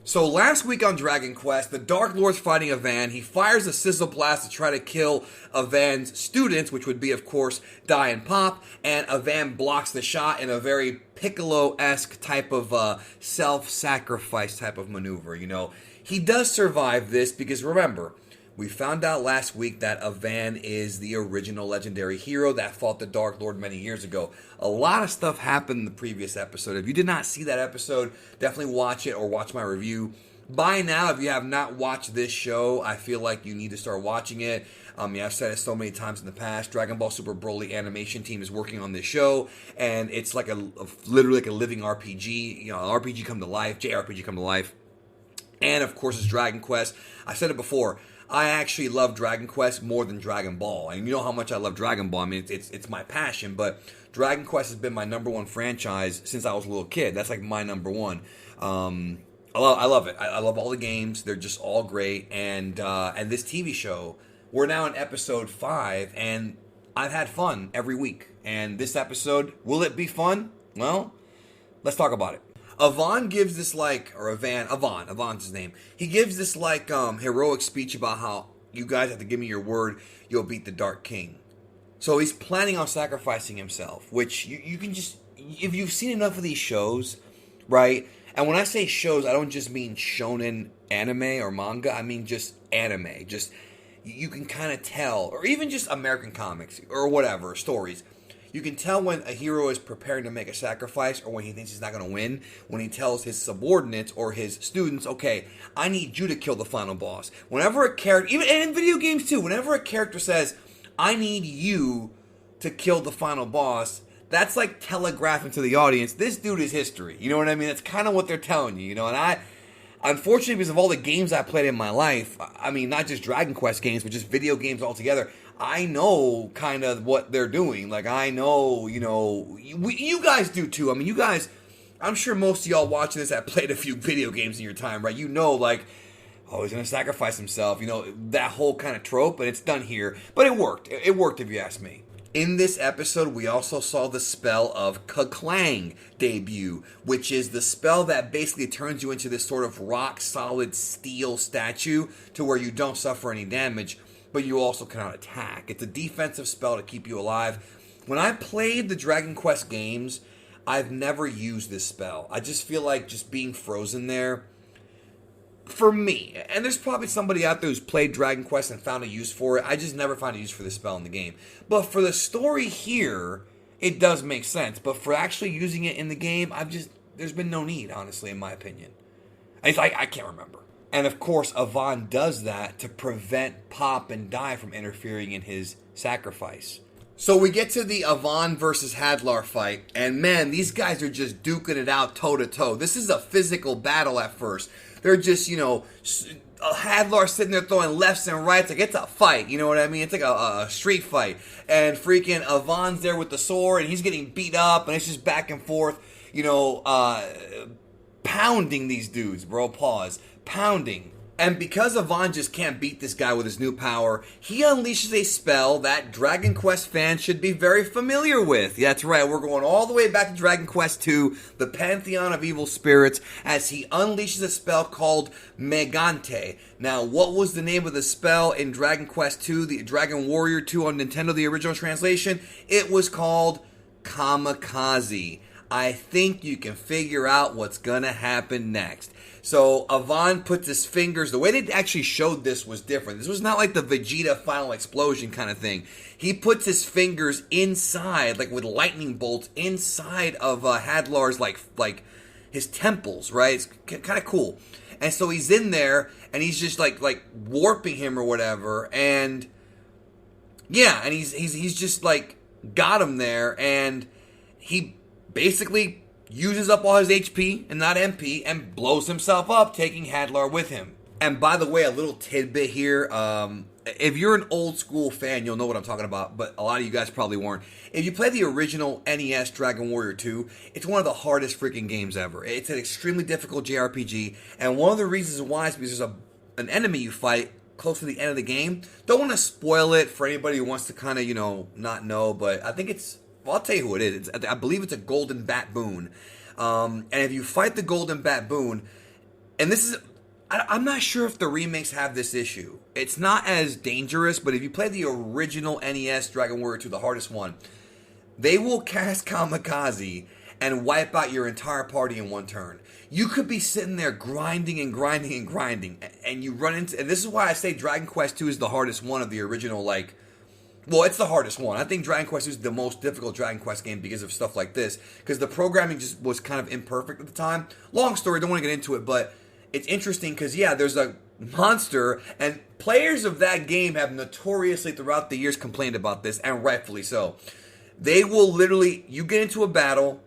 So last week on Dragon Quest, the Dark Lord's fighting Avan. He fires a Sizzle Blast to try to kill Avan's students, which would be, of course, Die and Pop. And Avan blocks the shot in a very Piccolo-esque type of self-sacrifice type of maneuver. You know, he does survive this because, remember, we found out last week that Avan is the original legendary hero that fought the Dark Lord many years ago. A lot of stuff happened in the previous episode. If you did not see that episode, definitely watch it or watch my review. By now, if you have not watched this show, I feel like you need to start watching it. I've said it so many times in the past. Dragon Ball Super Broly animation team is working on this show, and it's like literally like a living RPG. You know, RPG come to life, JRPG come to life. And of course, it's Dragon Quest. I said it before. I actually love Dragon Quest more than Dragon Ball. And you know how much I love Dragon Ball. I mean, it's my passion. But Dragon Quest has been my number one franchise since I was a little kid. That's like my number one. I love it. I love all the games. They're just all great. And this TV show, we're now in episode 5. And I've had fun every week. And this episode, will it be fun? Well, let's talk about it. Avan gives this Avan's his name. He gives this heroic speech about how you guys have to give me your word you'll beat the Dark King. So he's planning on sacrificing himself, which you can just, if you've seen enough of these shows, right? And when I say shows, I don't just mean shonen anime or manga, I mean just anime. Just, you can kind of tell, or even just American comics or whatever, stories. You can tell when a hero is preparing to make a sacrifice or when he thinks he's not going to win, when he tells his subordinates or his students, okay, I need you to kill the final boss. Whenever a character, even in video games too, whenever a character says, I need you to kill the final boss, that's like telegraphing to the audience, this dude is history. You know what I mean? That's kind of what they're telling you, you know, and unfortunately, because of all the games I played in my life, I mean, not just Dragon Quest games, but just video games altogether, I know kind of what they're doing. Like, I know, you know, you guys do too. I mean, you guys, I'm sure most of y'all watching this have played a few video games in your time, right? You know, like, oh, he's going to sacrifice himself. You know, that whole kind of trope, and it's done here. But it worked. It worked, if you ask me. In this episode, we also saw the spell of Ka-Clang debut, which is the spell that basically turns you into this sort of rock-solid steel statue to where you don't suffer any damage, but you also cannot attack. It's a defensive spell to keep you alive. When I played the Dragon Quest games, I've never used this spell. I just feel like just being frozen there, for me, and there's probably somebody out there who's played Dragon Quest and found a use for it. I just never found a use for this spell in the game. But for the story here, it does make sense. But for actually using it in the game, there's been no need, honestly, in my opinion. I can't remember. And of course, Avan does that to prevent Pop and Die from interfering in his sacrifice. So we get to the Avan versus HADLAR fight, and man, these guys are just duking it out toe-to-toe. This is a physical battle at first. They're just, you know, HADLAR sitting there throwing lefts and rights. Like, it's a fight, you know what I mean? It's like a street fight. And freaking Avan's there with the sword, and he's getting beat up, and it's just back and forth, you know, pounding these dudes, bro. Pause. Pounding. And because Avan just can't beat this guy with his new power, he unleashes a spell that Dragon Quest fans should be very familiar with. Yeah, that's right, we're going all the way back to Dragon Quest II, the Pantheon of Evil Spirits, as he unleashes a spell called Megante. Now, what was the name of the spell in Dragon Quest II, the Dragon Warrior 2 on Nintendo, the original translation? It was called Kamikaze. I think you can figure out what's gonna happen next. So Avan puts his fingers, the way they actually showed this was different. This was not like the Vegeta final explosion kind of thing. He puts his fingers inside, like with lightning bolts, inside of HADLAR's like his temples, right? It's kind of cool. And so he's in there, and he's just like warping him or whatever, and yeah, and he's just like got him there, and he basically uses up all his HP and not MP and blows himself up, taking HADLAR with him. And by the way, a little tidbit here. If you're an old school fan, you'll know what I'm talking about, but a lot of you guys probably weren't. If you play the original NES Dragon Warrior 2, it's one of the hardest freaking games ever. It's an extremely difficult JRPG, and one of the reasons why is because there's an enemy you fight close to the end of the game. Don't want to spoil it for anybody who wants to kind of, you know, not know, but I think it's, well, I'll tell you who it is. I believe it's a golden baboon. And if you fight the golden baboon, and this is, I'm not sure if the remakes have this issue. It's not as dangerous, but if you play the original NES Dragon Warrior 2, the hardest one, they will cast Kamikaze and wipe out your entire party in one turn. You could be sitting there grinding and grinding and grinding, and you run into, and this is why I say Dragon Quest 2 is the hardest one of the original, like, well, it's the hardest one. I think Dragon Quest 2 is the most difficult Dragon Quest game because of stuff like this, because the programming just was kind of imperfect at the time. Long story, don't want to get into it, but it's interesting because, yeah, there's a monster, and players of that game have notoriously throughout the years complained about this, and rightfully so. They will literally, you get into a battle,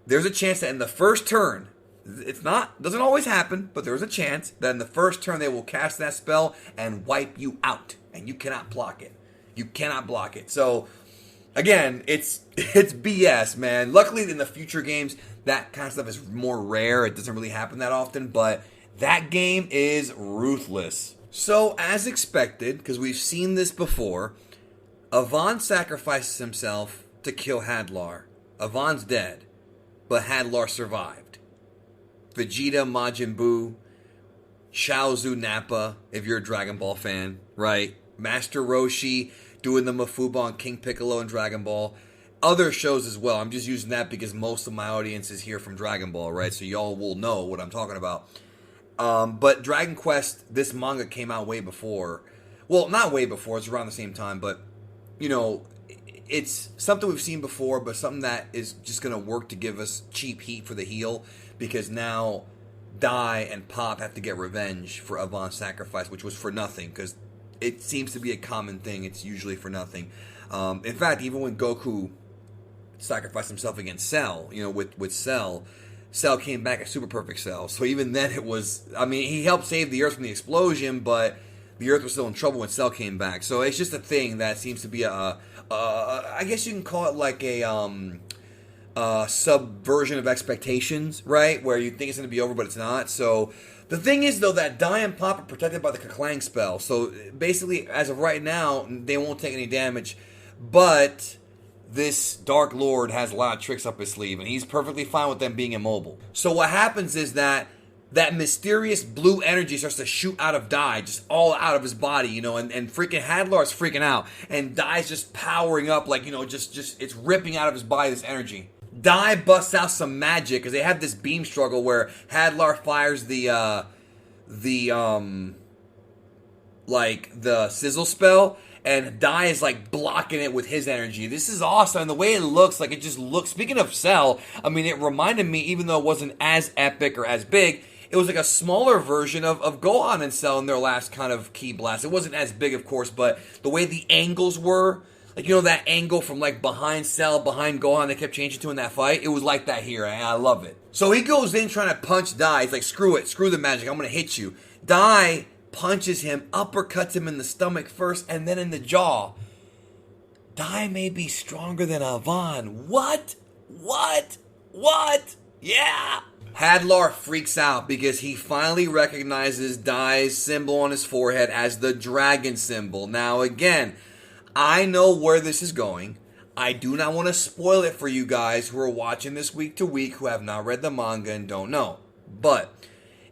there's a chance that in the first turn, doesn't always happen, but there's a chance that in the first turn they will cast that spell and wipe you out, and you cannot block it. You cannot block it. So, again, it's BS, man. Luckily, in the future games, that kind of stuff is more rare. It doesn't really happen that often, but that game is ruthless. So, as expected, because we've seen this before, Avan sacrifices himself to kill Hadlar. Avan's dead, but Hadlar survived. Vegeta, Majin Buu, Chaozu Nappa, if you're a Dragon Ball fan, right? Master Roshi doing the Mafuba on King Piccolo and Dragon Ball. Other shows as well. I'm just using that because most of my audience is here from Dragon Ball, right? So y'all will know what I'm talking about. But Dragon Quest, this manga came out way before. Well, not way before. It's around the same time. But, you know, it's something we've seen before, but something that is just going to work to give us cheap heat for the heel. Because now Dai and Pop have to get revenge for Avan's sacrifice, which was for nothing. Because it seems to be a common thing. It's usually for nothing. In fact, even when Goku sacrificed himself against Cell, you know, with Cell came back a super perfect Cell. So even then it was, I mean, he helped save the Earth from the explosion, but the Earth was still in trouble when Cell came back. So it's just a thing that seems to be I guess you can call it like a subversion of expectations, right? Where you think it's going to be over, but it's not. So the thing is, though, that Dai and Pop are protected by the Kaklang spell. So basically, as of right now, they won't take any damage. But this Dark Lord has a lot of tricks up his sleeve, and he's perfectly fine with them being immobile. So what happens is that mysterious blue energy starts to shoot out of Dai, just all out of his body, you know, and freaking Hadlar's freaking out. And Dai's just powering up, like, you know, just it's ripping out of his body, this energy. Dai busts out some magic because they have this beam struggle where Hadlar fires the sizzle spell, and Dai is like blocking it with his energy. This is awesome, and the way it looks, like it just looks. Speaking of Cell, I mean, it reminded me, even though it wasn't as epic or as big, it was like a smaller version of Gohan and Cell in their last kind of ki blast. It wasn't as big, of course, but the way the angles were. Like, you know, that angle from, like, behind Cell, behind Gohan, they kept changing to in that fight? It was like that here, and I love it. So he goes in trying to punch Dai. He's like, screw it, screw the magic, I'm going to hit you. Dai punches him, uppercuts him in the stomach first, and then in the jaw. Dai may be stronger than Avan. What? Yeah! Hadlar freaks out because he finally recognizes Dai's symbol on his forehead as the dragon symbol. Now, again, I know where this is going. I do not want to spoil it for you guys who are watching this week to week, who have not read the manga and don't know. But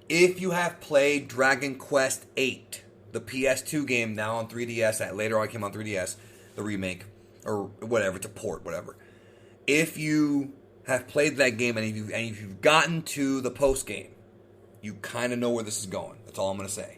if you have played Dragon Quest VIII, the PS2 game now on 3DS, that later on came on 3DS, the remake, or whatever, it's a port, whatever. If you have played that game and if you've gotten to the post game, you kind of know where this is going. That's all I'm going to say.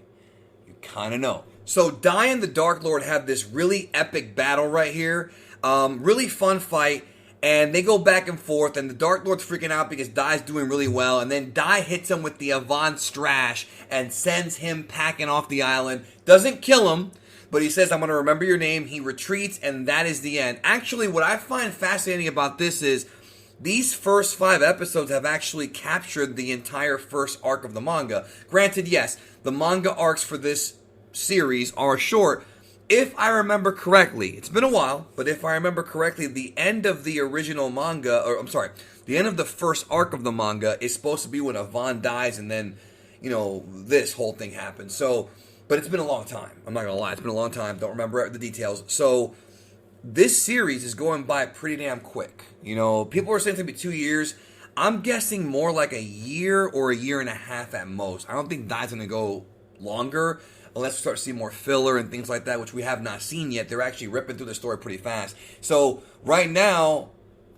You kind of know. So Dai and the Dark Lord have this really epic battle right here. Really fun fight. And they go back and forth. And the Dark Lord's freaking out because Dai's doing really well. And then Dai hits him with the Avan Strash and sends him packing off the island. Doesn't kill him, but he says, I'm going to remember your name. He retreats, and that is the end. Actually, what I find fascinating about this is these first 5 episodes have actually captured the entire first arc of the manga. Granted, yes, the manga arcs for this series are short. If I remember correctly, it's been a while, but if I remember correctly, the end of the original manga, or I'm sorry, the end of the first arc of the manga is supposed to be when Avan dies, and then, you know, this whole thing happens. So, but it's been a long time. I'm not going to lie. It's been a long time. Don't remember the details. So, this series is going by pretty damn quick. You know, people are saying it's going to be 2 years. I'm guessing more like a year or a year and a half at most. I don't think Dai's going to go longer unless we start to see more filler and things like that, which we have not seen yet. They're actually ripping through the story pretty fast. So right now,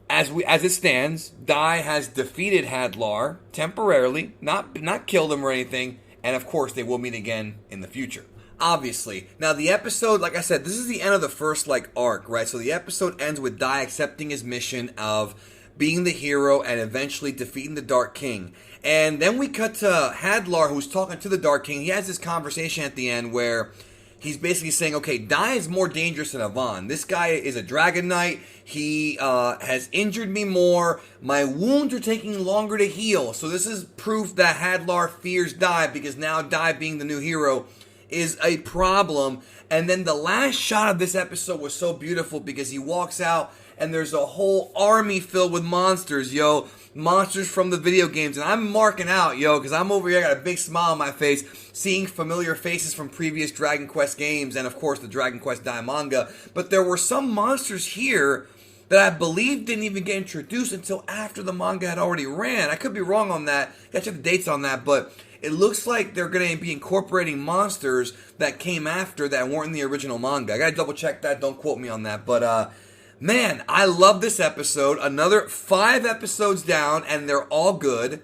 as it stands, Dai has defeated Hadlar temporarily, not killed him or anything, and of course they will meet again in the future. Obviously. Now the episode, like I said, this is the end of the first arc, right? So the episode ends with Dai accepting his mission of being the hero and eventually defeating the Dark King. And then we cut to Hadlar, who's talking to the Dark King. He has this conversation at the end where he's basically saying, okay, Dai is more dangerous than Avan. This guy is a Dragon Knight. He has injured me more. My wounds are taking longer to heal. So this is proof that Hadlar fears Dai, because now Dai, being the new hero, is a problem. And then the last shot of this episode was so beautiful because he walks out and there's a whole army filled with monsters, yo. Monsters from the video games. And I'm marking out, yo, because I'm over here, I got a big smile on my face, seeing familiar faces from previous Dragon Quest games and, of course, the Dragon Quest Dai manga. But there were some monsters here that I believe didn't even get introduced until after the manga had already ran. I could be wrong on that. Gotta check the dates on that, but it looks like they're going to be incorporating monsters that came after that weren't in the original manga. I gotta double check that. Don't quote me on that. But, man, I love this episode. Another 5 episodes down, and they're all good.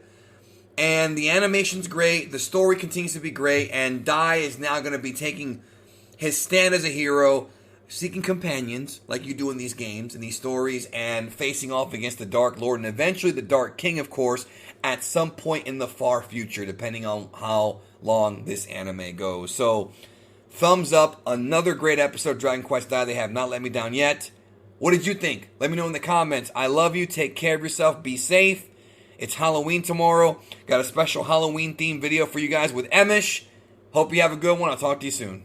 And the animation's great. The story continues to be great. And Dai is now going to be taking his stand as a hero, seeking companions, like you do in these games, in these stories, and facing off against the Dark Lord, and eventually the Dark King, of course, at some point in the far future, depending on how long this anime goes. So, thumbs up. Another great episode of Dragon Quest Dai. They have not let me down yet. What did you think? Let me know in the comments. I love you. Take care of yourself. Be safe. It's Halloween tomorrow. Got a special Halloween themed video for you guys with Emish. Hope you have a good one. I'll talk to you soon.